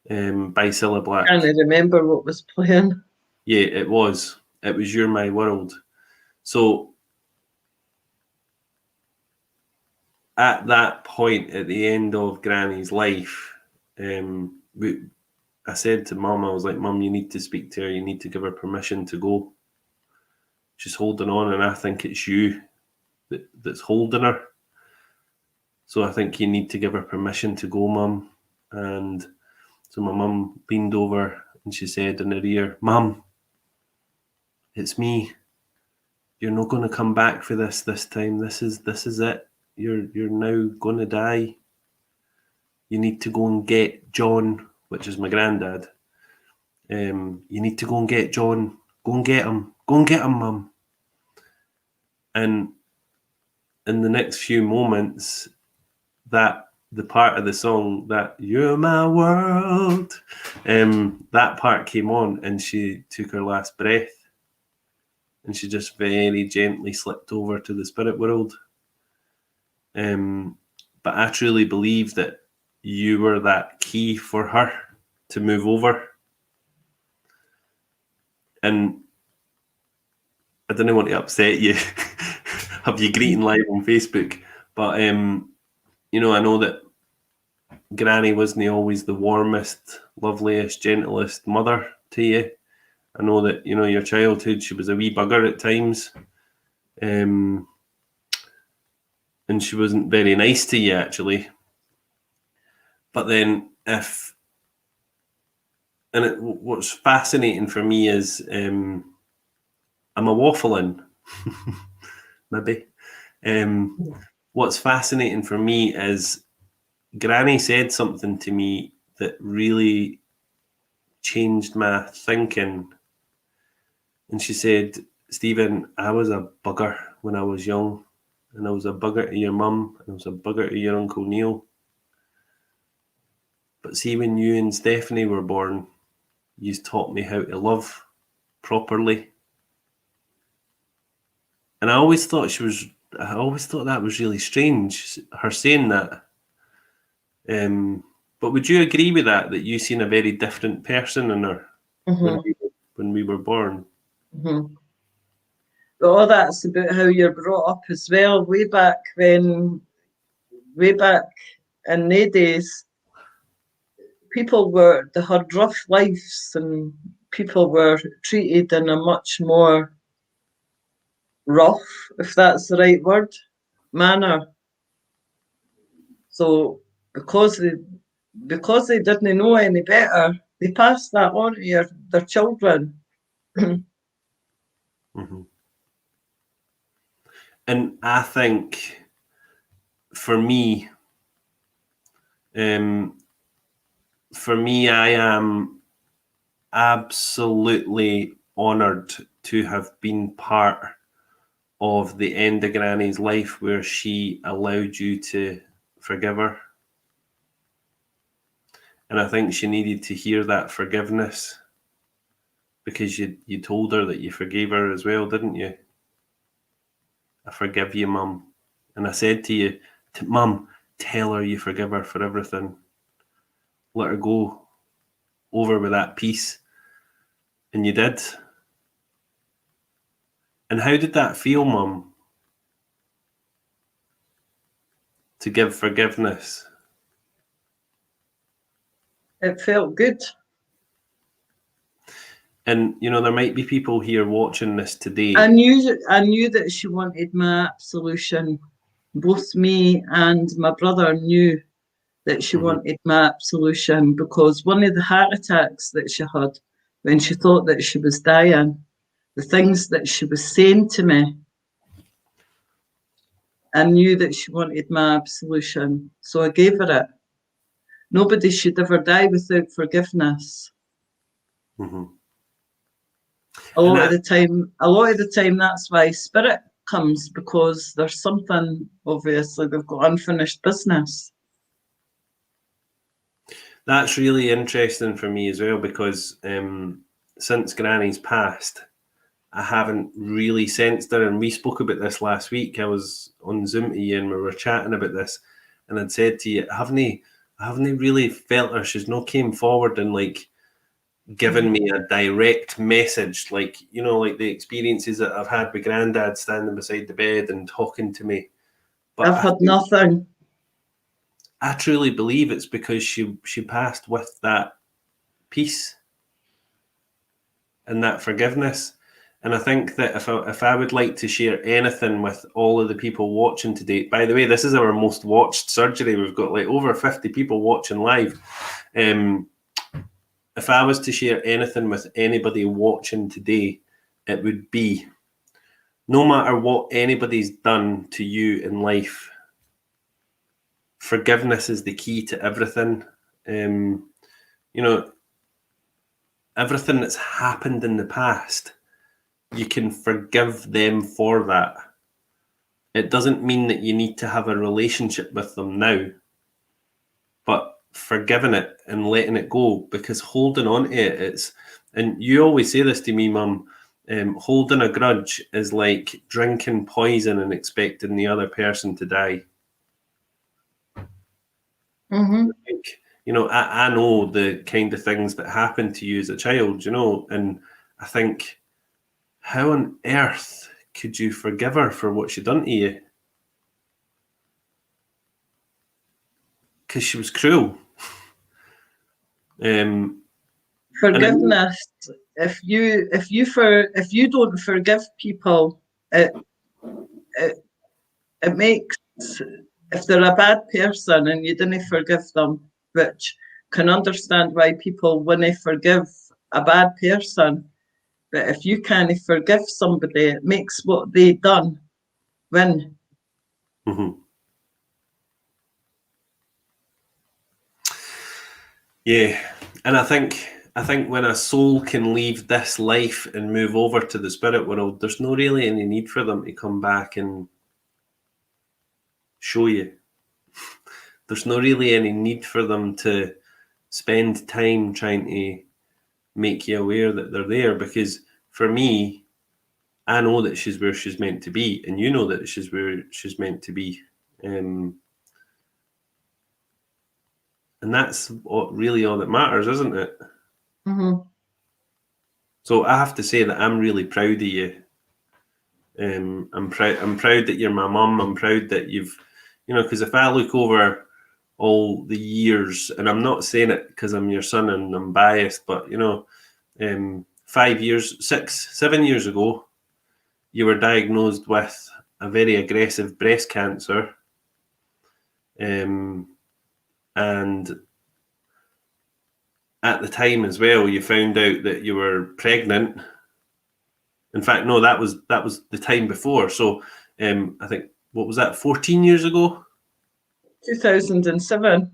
by Cilla Black.
I can't remember what was playing.
Yeah, it was. It was You're My World. So at that point, at the end of Granny's life, I said to Mum, I was like, Mum, you need to speak to her. You need to give her permission to go. She's holding on, and I think it's you that's holding her. So I think you need to give her permission to go, Mum. And so my mum leaned over and she said in her ear, Mum, it's me. You're not going to come back for this time. This is it. You're now going to die. You need to go and get John, which is my granddad. You need to go and get John. Go and get him. Go and get him, Mum. And in the next few moments, that the part of the song that You're My World, that part came on, and she took her last breath. and she just very gently slipped over to the spirit world. But I truly believe that you were that key for her to move over. And I didn't want to upset you, have you greeting live on Facebook, but you know, I know that Granny wasn't always the warmest, loveliest, gentlest mother to you. I know that, you know, your childhood, she was a wee bugger at times. And she wasn't very nice to you, actually. But then what's fascinating for me is I'm a waffling, maybe. What's fascinating for me is Granny said something to me that really changed my thinking. And she said, Stephen, I was a bugger when I was young. And I was a bugger to your mum, and I was a bugger to your Uncle Neil. But see, when you and Stephanie were born, you taught me how to love properly. And I always thought that was really strange, her saying that. But would you agree with that you seen a very different person in her when we were born?
Mm-hmm. Well, that's about how you're brought up as well. Way back in the days, they had rough lives, and people were treated in a much more rough, if that's the right word, manner. So because they didn't know any better, they passed that on to their children.
Mm-hmm. And I think for me, I am absolutely honoured to have been part of the end of Granny's life where she allowed you to forgive her. And I think she needed to hear that forgiveness, because you told her that you forgave her as well, didn't you? I forgive you, Mum. And I said to you, Mum, tell her you forgive her for everything. Let her go over with that peace. And you did. And how did that feel, Mum? To give forgiveness?
It felt good.
And, you know, there might be people here watching this today.
I knew that she wanted my absolution. Both me and my brother knew that she wanted my absolution, because one of the heart attacks that she had when she thought that she was dying, the things that she was saying to me, I knew that she wanted my absolution. So I gave her it. Nobody should ever die without forgiveness.
Mm-hmm.
A lot of the time, that's why spirit comes, because there's something, obviously, they've got unfinished business.
That's really interesting for me as well, because since Granny's passed, I haven't really sensed her. And we spoke about this last week. I was on Zoom to you and we were chatting about this, and I'd said to you, I haven't really felt her. She's not came forward and like given me a direct message, like, you know, like the experiences that I've had with Grandad standing beside the bed and talking to me.
But I've had nothing.
I truly believe it's because she passed with that peace and that forgiveness. And I think that if I would like to share anything with all of the people watching today, by the way, this is our most watched surgery. We've got like over 50 people watching live. If I was to share anything with anybody watching today, it would be, no matter what anybody's done to you in life, forgiveness is the key to everything. You know, everything that's happened in the past, you can forgive them for that. It doesn't mean that you need to have a relationship with them now, but forgiving it and letting it go, because holding on to it, and you always say this to me, Mum, holding a grudge is like drinking poison and expecting the other person to die.
Mm-hmm.
Like, you know, I know the kind of things that happened to you as a child, you know, and I think, how on earth could you forgive her for what she done to you? Because she was cruel.
Forgiveness. If you don't forgive people, it makes, if they're a bad person and you didn't forgive them, which can understand why people wouldn't forgive a bad person. But if you can't forgive somebody, it makes what they done win.
Mm-hmm. Yeah, and I think when a soul can leave this life and move over to the spirit world, there's no really any need for them to come back and show you. There's no really any need for them to spend time trying to make you aware that they're there, because for me, I know that she's where she's meant to be, and you know that she's where she's meant to be. And that's really all that matters, isn't it?
Mm-hmm.
So I have to say that I'm really proud of you. I'm proud. I'm proud that you're my mum. I'm proud that you've, you know, because if I look over all the years, and I'm not saying it because I'm your son and I'm biased, but you know, 5 years, 6, 7 years ago, you were diagnosed with a very aggressive breast cancer, and at the time as well, you found out that you were pregnant. In fact, no, that was the time before. So, I think, what was that? 14 years ago.
2007.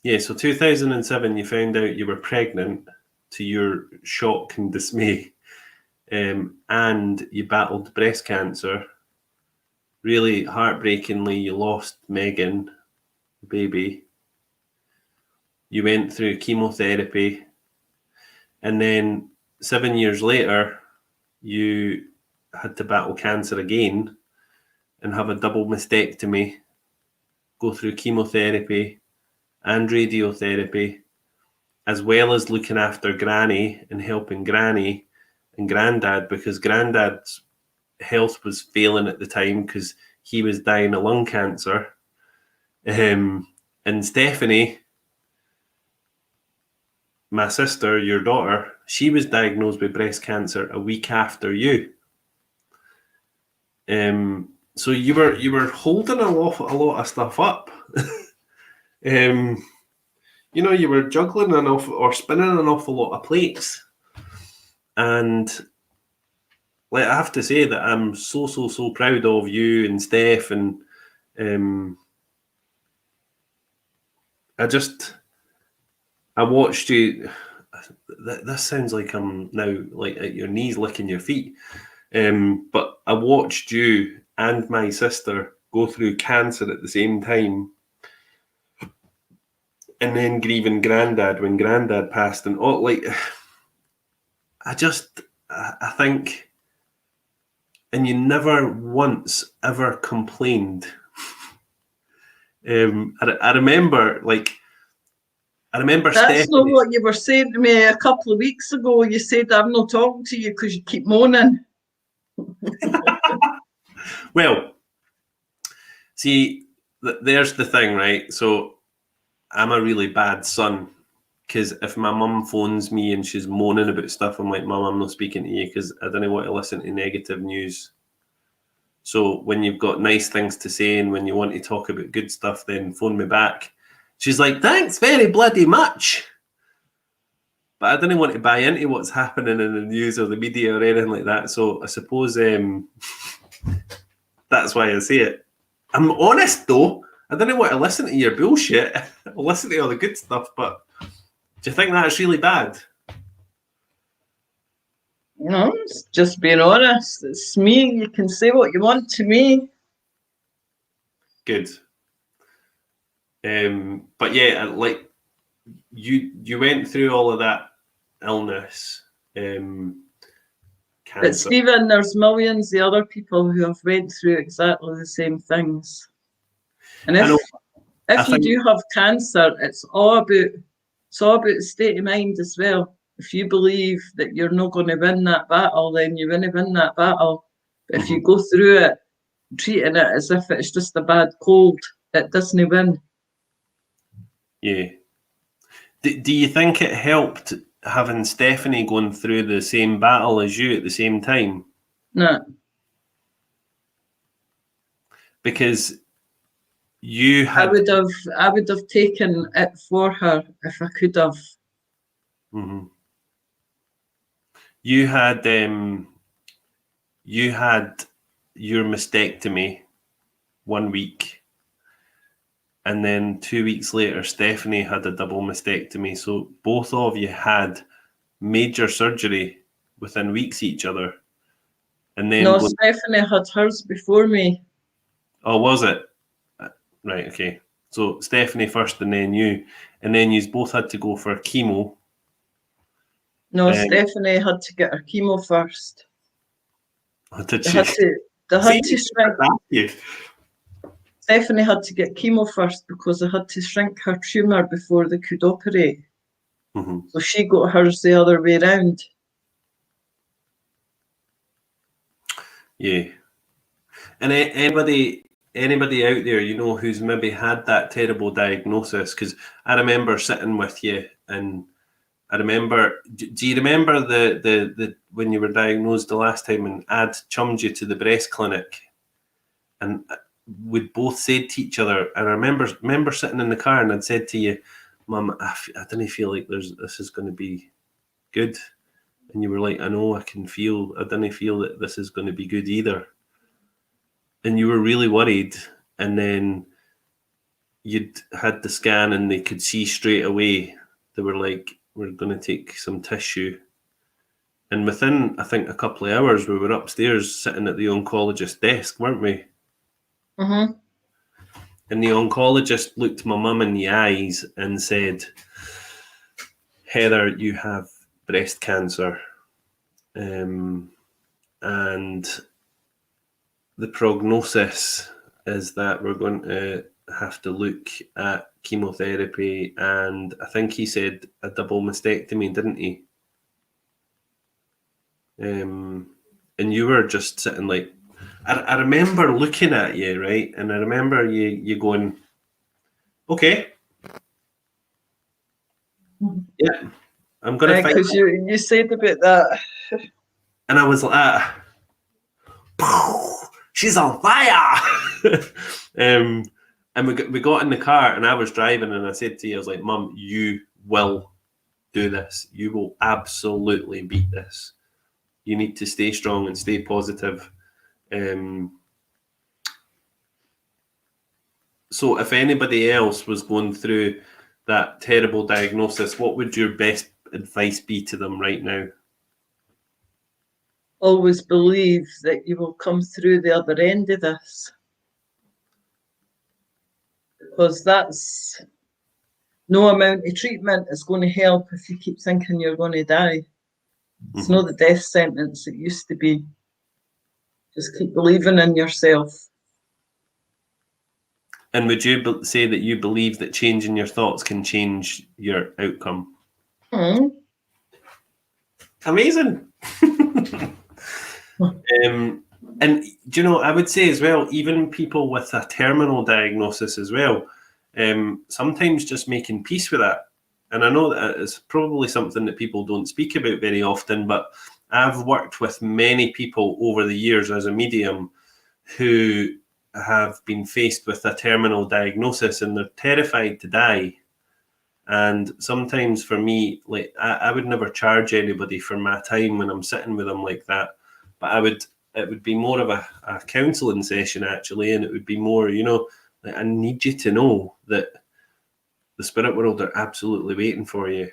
Yeah, so 2007, you found out you were pregnant, to your shock and dismay, and you battled breast cancer. Really heartbreakingly, you lost Megan, the baby. You went through chemotherapy, and then 7 years later, you had to battle cancer again and have a double mastectomy, go through chemotherapy and radiotherapy, as well as looking after Granny and helping Granny and Grandad, because Grandad's health was failing at the time because he was dying of lung cancer. And Stephanie, my sister, your daughter, she was diagnosed with breast cancer a week after you. So you were holding a lot of stuff up. You know, you were juggling or spinning an awful lot of plates. And like, I have to say that I'm so proud of you and Steph, and I watched you. This sounds like I'm now like at your knees licking your feet. But I watched you and my sister go through cancer at the same time, and then grieving Grandad when Grandad passed, and all, like, I think, and you never once ever complained. I remember,
That's not
Stephanie.
what you were saying to me a couple of weeks ago. You said I'm not talking to you because you keep moaning.
Well, see, there's the thing, right? So I'm a really bad son, because if my mum phones me and she's moaning about stuff, I'm like, Mum, I'm not speaking to you because I don't want to listen to negative news. So when you've got nice things to say and when you want to talk about good stuff, then phone me back. She's like, thanks very bloody much. But I didn't want to buy into what's happening in the news or the media or anything like that. So I suppose that's why I say it. I'm honest though. I didn't want to listen to your bullshit. I'll listen to all the good stuff, but do you think that's really bad?
No, it's just being honest. It's me. You can say what you want to me.
Good. But yeah, like, you went through all of that illness,
But
cancer.
Stephen, there's millions of other people who have went through exactly the same things. And
I know,
if you
think-
do have cancer, it's all about the state of mind as well. If you believe that you're not going to win that battle, then you're going to win that battle. But if you go through it treating it as if it's just a bad cold, it doesn't win.
Yeah. Do you think it helped having Stephanie going through the same battle as you at the same time?
No.
Because you had...
I would have taken it for her if I could have.
Mm-hmm. You had your mastectomy 1 week, and then 2 weeks later, Stephanie had a double mastectomy. So both of you had major surgery within weeks each other. And then
No, Stephanie had hers before me.
Oh, was it? Right, okay. So Stephanie first and then you. And then you both had to go for chemo.
No, Stephanie had to get her chemo first.
Did
They
she?
had to shrink. Stephanie had to get chemo first because they had to shrink her tumour before they could operate.
Mm-hmm.
So she got hers the other way round.
Yeah. And anybody out there, you know, who's maybe had that terrible diagnosis, because I remember sitting with you, and I remember, do you remember the when you were diagnosed the last time and I'd chummed you to the breast clinic, and we'd both said to each other, and I remember sitting in the car and I'd said to you, Mum, I didn't feel like this is going to be good. And you were like, I know, I didn't feel that this is going to be good either. And you were really worried. And then you'd had the scan and they could see straight away. They were like, we're going to take some tissue. And within, I think, a couple of hours, we were upstairs sitting at the oncologist's desk, weren't we?
Mm-hmm.
And the oncologist looked my mum in the eyes and said, Heather, you have breast cancer. And the prognosis is that we're going to have to look at chemotherapy, and I think he said a double mastectomy, didn't he? And you were just sitting like, I remember looking at you, right? And I remember you going, okay, yeah, I'm going to fight.
Because you said about that.
And I was like, she's on fire. And we got in the car and I was driving and I said to you, I was like, Mum, you will do this. You will absolutely beat this. You need to stay strong and stay positive. So if anybody else was going through that terrible diagnosis, what would your best advice be to them right now?
Always believe that you will come through the other end of this. Because that's no amount of treatment is going to help if you keep thinking you're going to die. It's not the death sentence it used to be. Just keep believing in yourself.
And would you say that you believe that changing your thoughts can change your outcome? Amazing. And do you know, I would say as well, even people with a terminal diagnosis as well, sometimes just making peace with that. And I know that it's probably something that people don't speak about very often, but I've worked with many people over the years as a medium who have been faced with a terminal diagnosis and they're terrified to die. And sometimes for me, like I would never charge anybody for my time when I'm sitting with them like that, but it would be more of a counselling session actually, and it would be more, you know, like, I need you to know that the spirit world are absolutely waiting for you.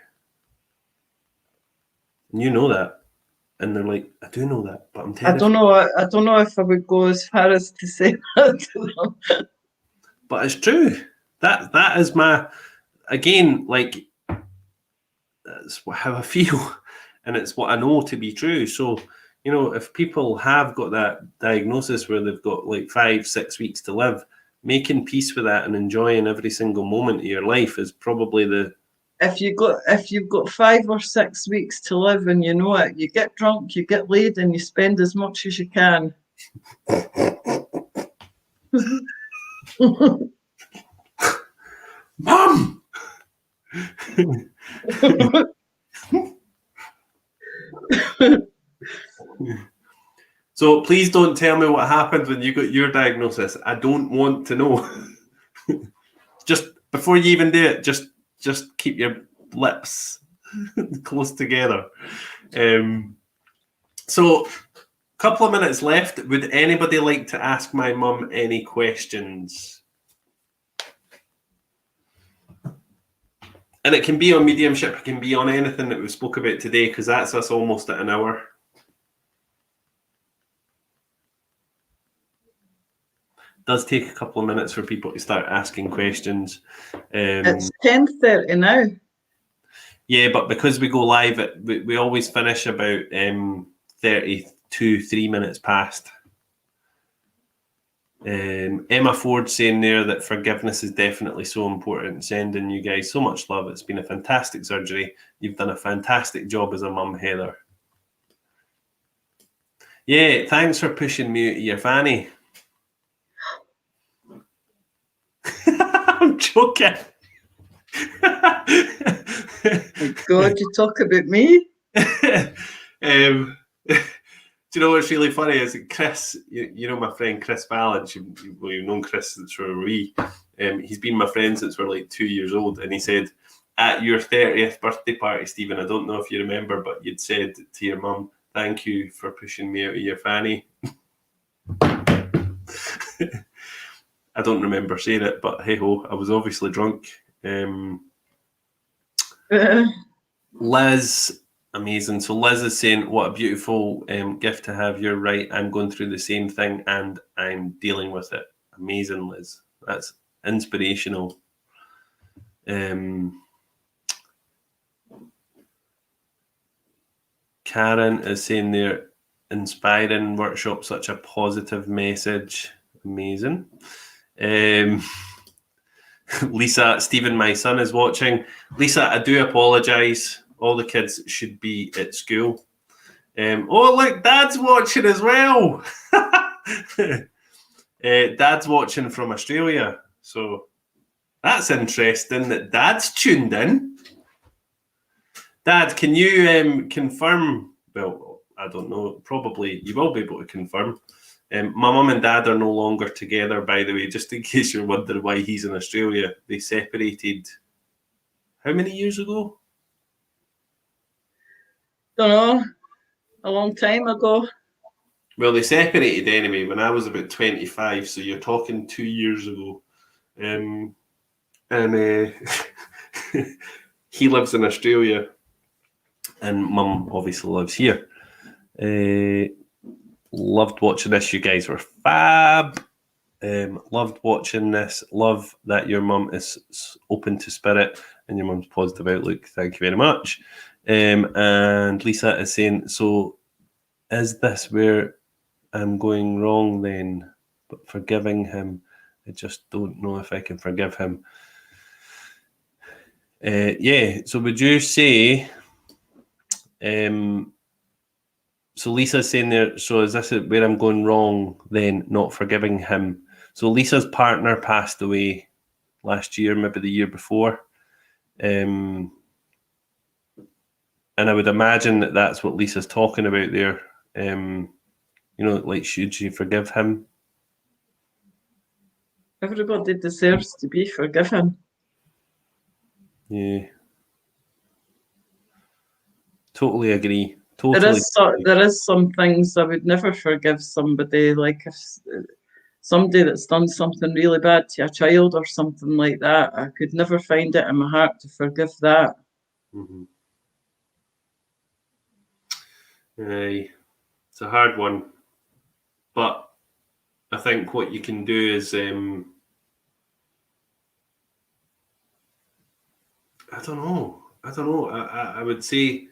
And you know that. And they're like, I do know that, but I'm terrified.
I don't know if I would go as far as to say that to them.
But it's true. That is my, again, like, that's how I feel. And it's what I know to be true. So, You know, if people have got that diagnosis where they've got like 5-6 weeks to live, making peace with that and enjoying every single moment of your life is probably the
If you've got 5 or 6 weeks to live and you know it, you get drunk, you get laid, and you spend as much as you can.
Mum. So please don't tell me what happened when you got your diagnosis. I don't want to know. Just before you even do it, just keep your lips close together. So, couple of minutes left. Would anybody like to ask my mum any questions? And it can be on mediumship. It can be on anything that we spoke about today, because that's us almost at an hour. It does take a couple of minutes for people to start asking questions.
It's 10:30 now.
Yeah, but because we go live, we always finish about 3 minutes past. Emma Ford saying there that forgiveness is definitely so important. Sending you guys so much love. It's been a fantastic surgery. You've done a fantastic job as a mum, Heather. Yeah, thanks for pushing me out of your fanny. I'm joking.
My God, you talk about me?
Do you know what's really funny is that Chris, you know my friend Chris Ballant, you've known Chris since we were wee. He's been my friend since we're like 2 years old, and he said, at your 30th birthday party, Stephen, I don't know if you remember, but you'd said to your mum, thank you for pushing me out of your fanny. I don't remember saying it, but hey ho, I was obviously drunk. Liz, amazing. So Liz is saying, what a beautiful gift to have. You're right. I'm going through the same thing and I'm dealing with it. Amazing, Liz. That's inspirational. Karen is saying there, inspiring workshop, such a positive message. Amazing. Lisa, Stephen, my son is watching. Lisa, I do apologise. All the kids should be at school. Oh, look, Dad's watching as well. Dad's watching from Australia. So that's interesting that Dad's tuned in. Dad, can you confirm? Well, I don't know. Probably you will be able to confirm. My mum and Dad are no longer together, by the way, just in case you're wondering why he's in Australia. They separated how many years ago?
Don't know. A long time ago.
Well, they separated anyway when I was about 25, so you're talking 2 years ago. And he lives in Australia, and Mum obviously lives here. Loved watching this. You guys were fab. Loved watching this. Love that your mum is open to spirit and your mum's positive outlook. Thank you very much. And Lisa is saying, so is this where I'm going wrong then? But forgiving him, I just don't know if I can forgive him. Yeah, so would you say, so Lisa's saying there, so is this where I'm going wrong then, not forgiving him? So Lisa's partner passed away last year, maybe the year before. And I would imagine that that's what Lisa's talking about there. You know, like, should you forgive him?
Everybody deserves to be forgiven.
Yeah. Totally agree. Totally.
There is some things I would never forgive somebody, like if somebody that's done something really bad to a child or something like that. I could never find it in my heart to forgive that.
Mm-hmm. It's a hard one, but I think what you can do is, I don't know. I would say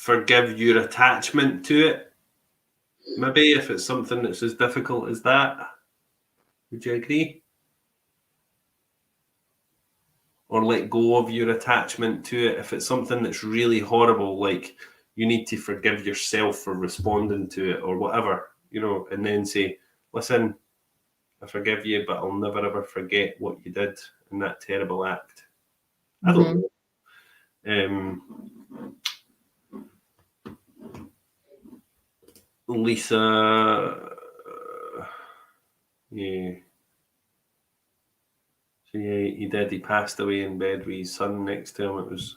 forgive your attachment to it. Maybe if it's something that's as difficult as that. Would you agree? Or let go of your attachment to it if it's something that's really horrible, like you need to forgive yourself for responding to it or whatever, you know, and then say, listen, I forgive you, but I'll never ever forget what you did in that terrible act. I don't know. Lisa, yeah. So yeah, he did. He passed away in bed with his son next to him. It was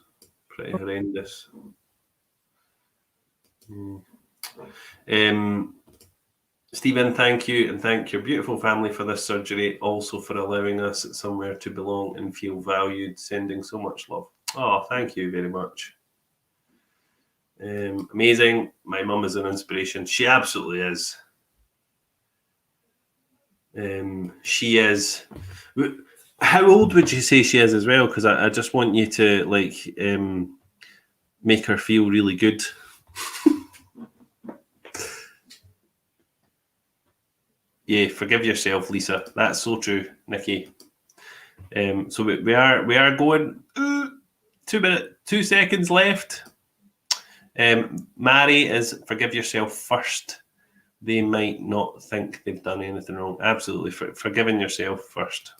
pretty horrendous. Stephen, thank you, and thank your beautiful family for this surgery, also for allowing us somewhere to belong and feel valued, sending so much love. Oh, thank you very much. Amazing. My mum is an inspiration. She absolutely is. She is. How old would you say she is as well? Because I just want you to like make her feel really good. Yeah, forgive yourself, Lisa. That's so true, Nikki. So we are going 2 seconds left. Mary is forgive yourself first. They might not think they've done anything wrong. Absolutely, forgiving yourself first.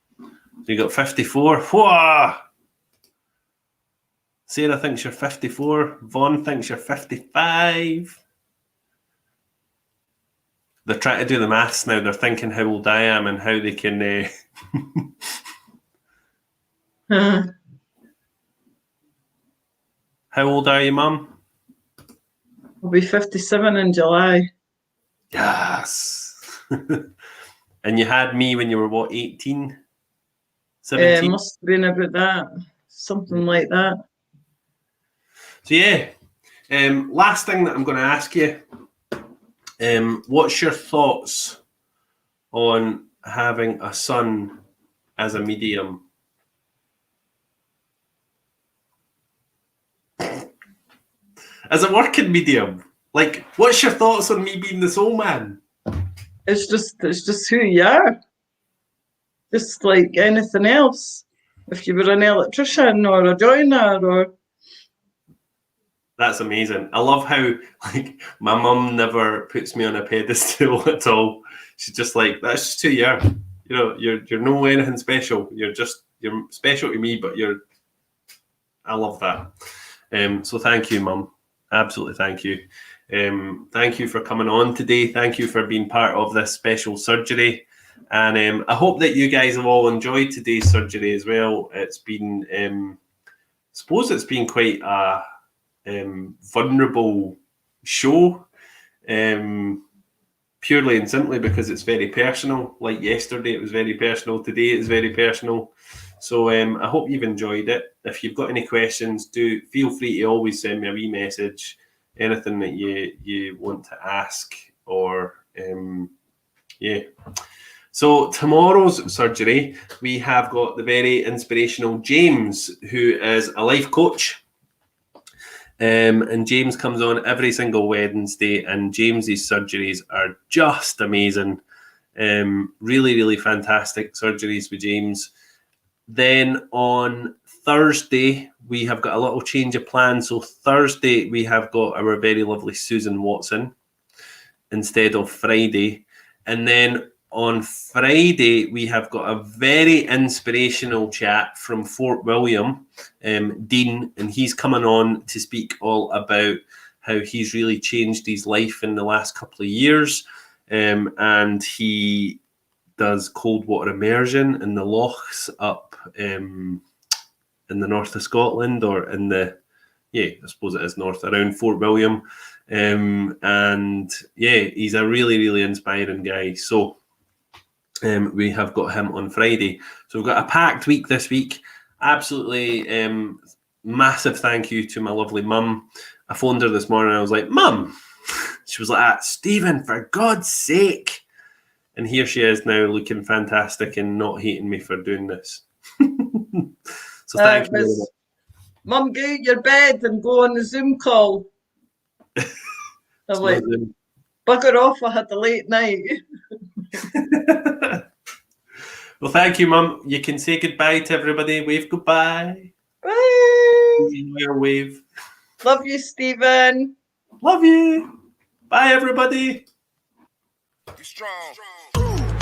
So you got 54. Whoa! Sarah thinks you're 54. Vaughn thinks you're 55. They're trying to do the maths now. They're thinking how old I am and how they can. How old are you, Mum?
I'll be 57 in July.
Yes. And you had me when you were what, 18? 17?
Must have been about that. Something like that.
So yeah. Last thing that I'm going to ask you. What's your thoughts on having a son as a medium? As a working medium? Like, what's your thoughts on me being the soul man?
It's just who you are. Just like anything else. If you were an electrician or a joiner or...
That's amazing. I love how like my mum never puts me on a pedestal at all. She's just like, that's just who you are. You know, you're no anything special. You're special to me, but I love that. So thank you, Mum. Absolutely thank you. Thank you for coming on today. Thank you for being part of this special surgery. And I hope that you guys have all enjoyed today's surgery as well. It's been, I suppose it's been quite a vulnerable show, purely and simply because it's very personal. Like yesterday, it was very personal. Today, it's very personal. So I hope you've enjoyed it. If you've got any questions, do feel free to always send me a wee message. Anything that you want to ask, or yeah. So tomorrow's surgery, we have got the very inspirational James, who is a life coach. And James comes on every single Wednesday, and James's surgeries are just amazing. Really, really fantastic surgeries with James. Then on Thursday, we have got a little change of plan. So Thursday, we have got our very lovely Susan Watson instead of Friday. And then on Friday, we have got a very inspirational chat from Fort William, Dean, and he's coming on to speak all about how he's really changed his life in the last couple of years. And he does cold water immersion in the lochs up in the north of Scotland, or in I suppose it is north, around Fort William. And yeah, he's a really, really inspiring guy. So we have got him on Friday. So we've got a packed week this week. Absolutely massive thank you to my lovely mum. I phoned her this morning. I was like, Mum. She was like, Stephen, for God's sake. And here she is now, looking fantastic and not hating me for doing this. So thank you very much.
Mum, go out your bed and go on the Zoom call. I'm like, bugger off, I had a late night.
Well, thank you, Mum. You can say goodbye to everybody. Wave goodbye.
Bye.
Your wave.
Love you, Stephen.
Love you. Bye, everybody.
Be strong. Strong.